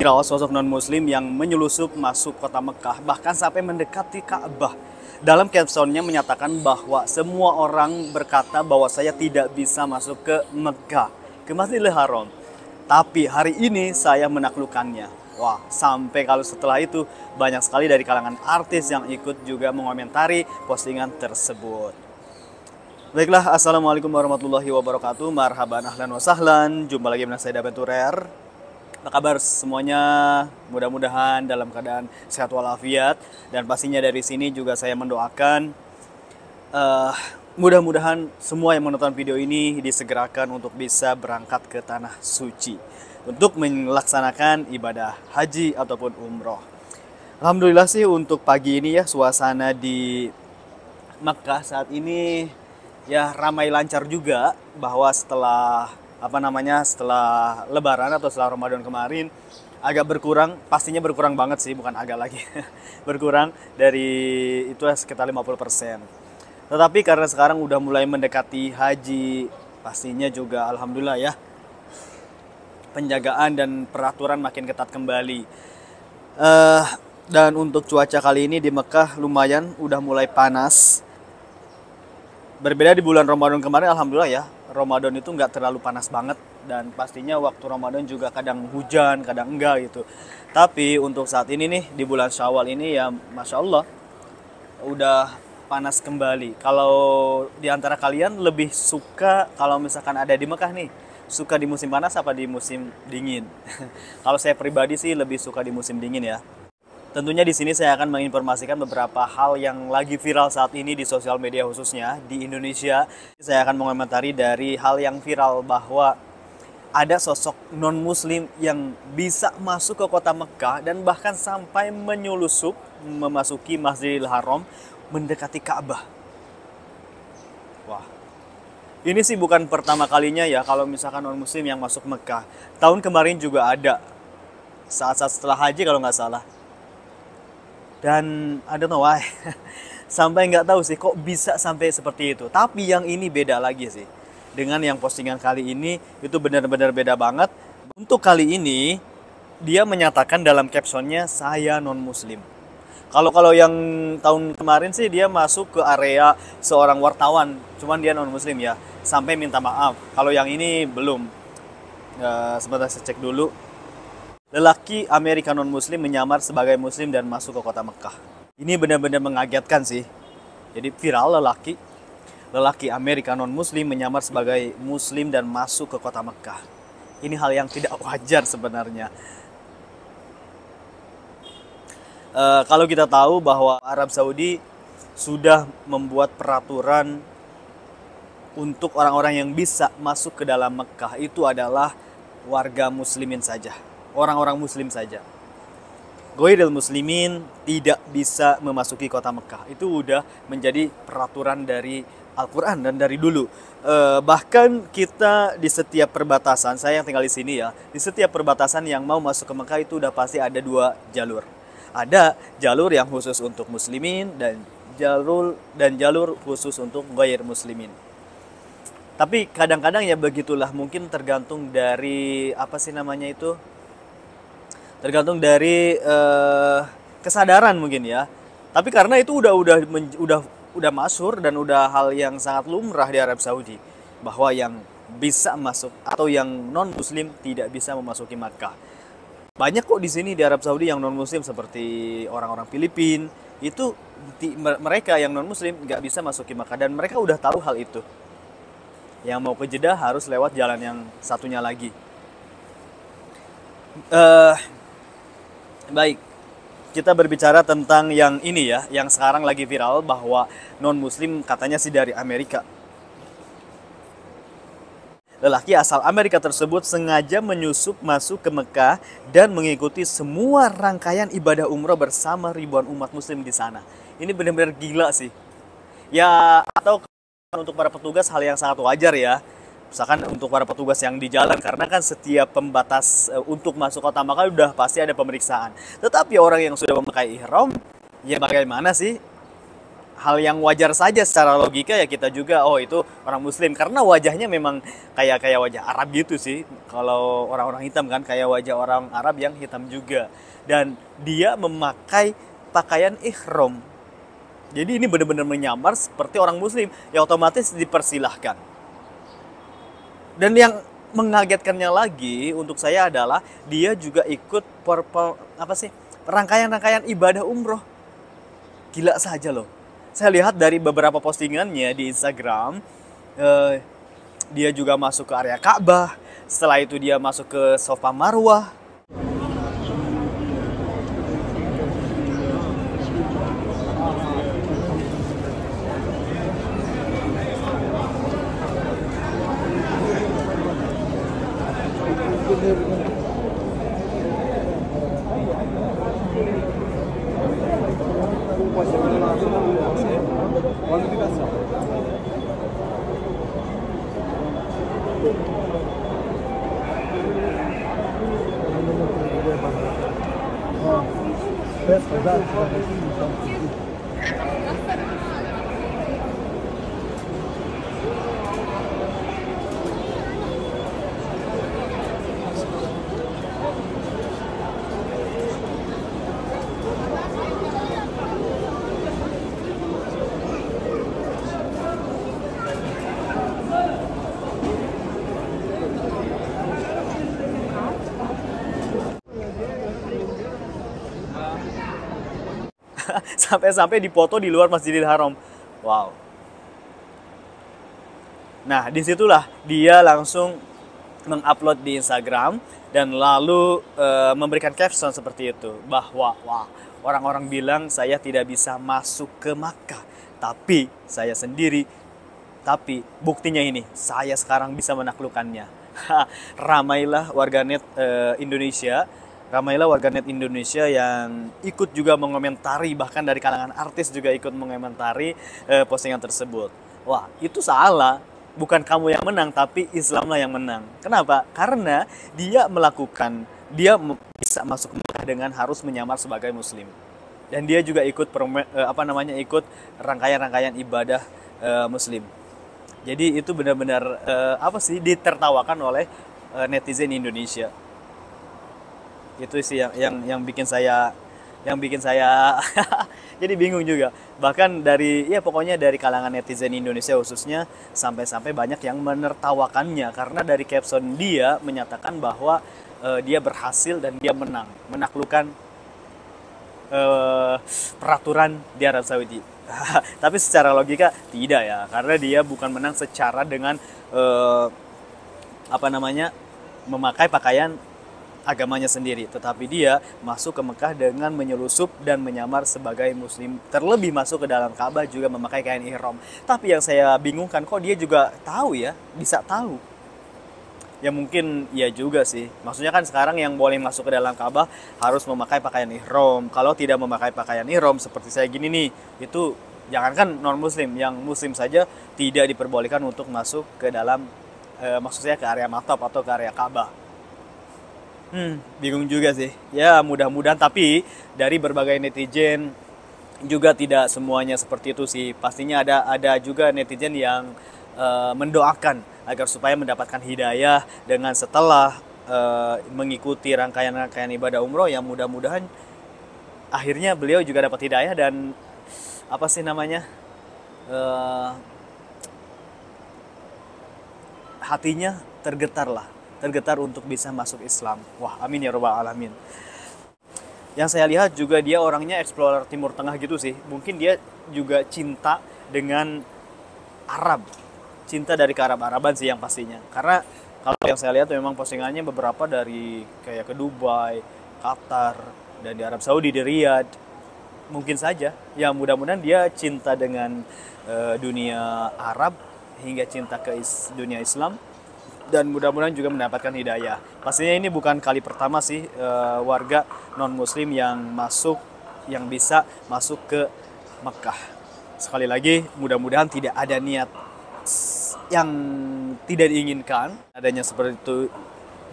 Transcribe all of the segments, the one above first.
viral sosok non-muslim yang menyelusup masuk kota Mekah, bahkan sampai mendekati Ka'bah. Dalam captionnya menyatakan bahwa semua orang berkata bahwa saya tidak bisa masuk ke Mekah, ke Masjidil Haram. Tapi hari ini saya menaklukkannya. Wah, sampai kalau setelah itu banyak sekali dari kalangan artis yang ikut juga mengomentari postingan tersebut. Baiklah, assalamualaikum warahmatullahi wabarakatuh. Marhaban, ahlan wa sahlan. Jumpa lagi dengan saya Daventurer. Apa kabar semuanya? Mudah-mudahan dalam keadaan sehat walafiat. Dan pastinya dari sini juga saya mendoakan mudah-mudahan semua yang menonton video ini disegerakan untuk bisa berangkat ke tanah suci untuk melaksanakan ibadah haji ataupun umroh. Alhamdulillah sih untuk pagi ini ya, suasana di Makkah saat ini ya ramai lancar juga, bahwa setelah setelah Lebaran atau setelah Ramadan kemarin agak berkurang, pastinya berkurang banget sih, bukan agak lagi berkurang dari itu sekitar 50%. Tetapi karena sekarang udah mulai mendekati haji, pastinya juga alhamdulillah ya, penjagaan dan peraturan makin ketat kembali. Dan untuk cuaca kali ini di Mekah lumayan udah mulai panas. Berbeda di bulan Ramadan kemarin, alhamdulillah ya, Ramadan itu nggak terlalu panas banget, dan pastinya waktu Ramadan juga kadang hujan, kadang enggak gitu. Tapi untuk saat ini nih, di bulan Syawal ini ya Masya Allah, udah panas kembali. Kalau di antara kalian lebih suka kalau misalkan ada di Mekah nih, suka di musim panas apa di musim dingin? Kalau saya pribadi sih lebih suka di musim dingin ya. Tentunya di sini saya akan menginformasikan beberapa hal yang lagi viral saat ini di sosial media, khususnya di Indonesia. Saya akan mengomentari dari hal yang viral bahwa ada sosok non-muslim yang bisa masuk ke kota Mekah dan bahkan sampai menyulusup memasuki Masjidil Haram, mendekati Ka'bah. Wah, ini sih bukan pertama kalinya ya kalau misalkan non-muslim yang masuk Mekah. Tahun kemarin juga ada, saat-saat setelah haji kalau nggak salah. Dan I don't know why, sampai nggak tahu sih kok bisa sampai seperti itu. Tapi yang ini beda lagi sih. Dengan yang postingan kali ini, itu benar-benar beda banget. Untuk kali ini, dia menyatakan dalam captionnya, saya non-muslim. Kalau yang tahun kemarin sih dia masuk ke area seorang wartawan, cuman dia non-muslim ya, sampai minta maaf. Kalau yang ini belum. Sebentar saya cek dulu. Lelaki Amerika non-muslim menyamar sebagai muslim dan masuk ke kota Mekah. Ini benar-benar mengagetkan sih. Jadi viral, lelaki Amerika non-muslim menyamar sebagai muslim dan masuk ke kota Mekah. Ini hal yang tidak wajar sebenarnya. Kalau kita tahu bahwa Arab Saudi sudah membuat peraturan untuk orang-orang yang bisa masuk ke dalam Mekah itu adalah warga muslimin saja. Orang-orang muslim saja. Ghairil muslimin tidak bisa memasuki kota Mekah. Itu udah menjadi peraturan dari Al-Quran dan dari dulu. Bahkan kita di setiap perbatasan, saya yang tinggal di sini ya, di setiap perbatasan yang mau masuk ke Mekah itu udah pasti ada dua jalur. Ada jalur yang khusus untuk muslimin dan jalur khusus untuk ghair muslimin. Tapi kadang-kadang ya begitulah, mungkin tergantung dari tergantung dari kesadaran mungkin ya. Tapi karena itu udah masyhur dan udah hal yang sangat lumrah di Arab Saudi, bahwa yang bisa masuk atau yang non muslim tidak bisa memasuki Makkah. Banyak kok di sini di Arab Saudi yang non muslim, seperti orang-orang Filipina itu, mereka yang non muslim nggak bisa masuki Makkah dan mereka udah tahu hal itu. Yang mau ke Jeddah harus lewat jalan yang satunya lagi. Baik, kita berbicara tentang yang ini ya, yang sekarang lagi viral, bahwa non-muslim katanya sih dari Amerika. Lelaki asal Amerika tersebut sengaja menyusup masuk ke Mekah dan mengikuti semua rangkaian ibadah umroh bersama ribuan umat muslim di sana. Ini benar-benar gila sih. Ya, atau untuk para petugas hal yang sangat wajar ya. Misalkan untuk para petugas yang di jalan, karena kan setiap pembatas untuk masuk kota Makkah udah pasti ada pemeriksaan. Tetapi orang yang sudah memakai ihram, ya bagaimana sih? hal yang wajar saja secara logika ya, kita juga oh itu orang muslim karena wajahnya memang kayak wajah Arab gitu sih. Kalau orang-orang hitam kan kayak wajah orang Arab yang hitam juga, dan dia memakai pakaian ihram. Jadi ini benar-benar menyamar seperti orang muslim, ya otomatis dipersilahkan. Dan yang mengagetkannya lagi untuk saya adalah dia juga ikut rangkaian-rangkaian ibadah umroh. Gila saja loh. Saya lihat dari beberapa postingannya di Instagram, dia juga masuk ke area Ka'bah. Setelah itu dia masuk ke Safa Marwah. Sampai-sampai dipoto di luar Masjidil Haram. Wow. Nah, disitulah dia langsung mengupload di Instagram dan lalu memberikan caption seperti itu bahwa wah, orang-orang bilang saya tidak bisa masuk ke Makkah, tapi saya sendiri, tapi buktinya ini, saya sekarang bisa menaklukkannya. Ramailah warganet Indonesia. Ramailah warganet Indonesia yang ikut juga mengomentari, bahkan dari kalangan artis juga ikut mengomentari postingan tersebut. Wah, itu salah. Bukan kamu yang menang, tapi Islamlah yang menang. Kenapa? Karena dia bisa masuk Mekah dengan harus menyamar sebagai Muslim. Dan dia juga ikut ikut rangkaian-rangkaian ibadah Muslim. Jadi itu benar-benar ditertawakan oleh netizen Indonesia. Itu sih yang bikin saya jadi bingung juga. Bahkan pokoknya dari kalangan netizen Indonesia khususnya, sampai-sampai banyak yang menertawakannya karena dari caption dia menyatakan bahwa dia berhasil dan dia menaklukkan peraturan di Arab Saudi. Tapi secara logika tidak ya, karena dia bukan menang secara dengan memakai pakaian agamanya sendiri, tetapi dia masuk ke Mekah dengan menyelusup dan menyamar sebagai Muslim, terlebih masuk ke dalam Ka'bah juga memakai kain ihram. Tapi yang saya bingungkan, kok dia juga tahu ya, bisa tahu. Ya mungkin ya juga sih, maksudnya kan sekarang yang boleh masuk ke dalam Ka'bah harus memakai pakaian ihram. Kalau tidak memakai pakaian ihram seperti saya gini nih, itu jangankan non Muslim, yang Muslim saja tidak diperbolehkan untuk masuk ke dalam maksudnya ke area Mathab atau ke area Ka'bah. Bingung juga sih. Ya mudah-mudahan, tapi dari berbagai netizen juga tidak semuanya seperti itu sih. Pastinya ada juga netizen yang mendoakan agar supaya mendapatkan hidayah dengan setelah mengikuti rangkaian-rangkaian ibadah umroh, yang mudah-mudahan akhirnya beliau juga dapat hidayah dan hatinya tergetar untuk bisa masuk Islam. Wah, amin ya rabbal alamin. Yang saya lihat juga dia orangnya explorer Timur Tengah gitu sih. Mungkin dia juga cinta dengan Arab. Cinta dari kearab-araban sih yang pastinya. Karena kalau yang saya lihat memang postingannya beberapa dari kayak ke Dubai, Qatar, dan di Arab Saudi, di Riyadh. Mungkin saja. Ya mudah-mudahan dia cinta dengan dunia Arab hingga cinta ke dunia Islam. Dan mudah-mudahan juga mendapatkan hidayah. Pastinya ini bukan kali pertama sih warga non-muslim yang bisa masuk ke Mekah. Sekali lagi, mudah-mudahan tidak ada niat yang tidak diinginkan adanya seperti itu.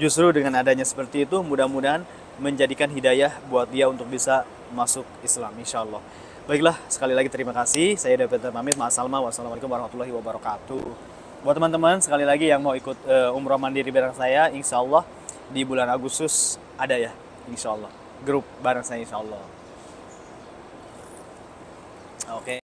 Justru dengan adanya seperti itu, mudah-mudahan menjadikan hidayah buat dia untuk bisa masuk Islam, insya Allah. Baiklah, sekali lagi terima kasih. Saya David pamit. Wassalamualaikum warahmatullahi wabarakatuh. Buat teman-teman, sekali lagi yang mau ikut umroh mandiri bareng saya, insya Allah di bulan Agustus ada ya, insya Allah. Grup bareng saya insya Allah. Oke.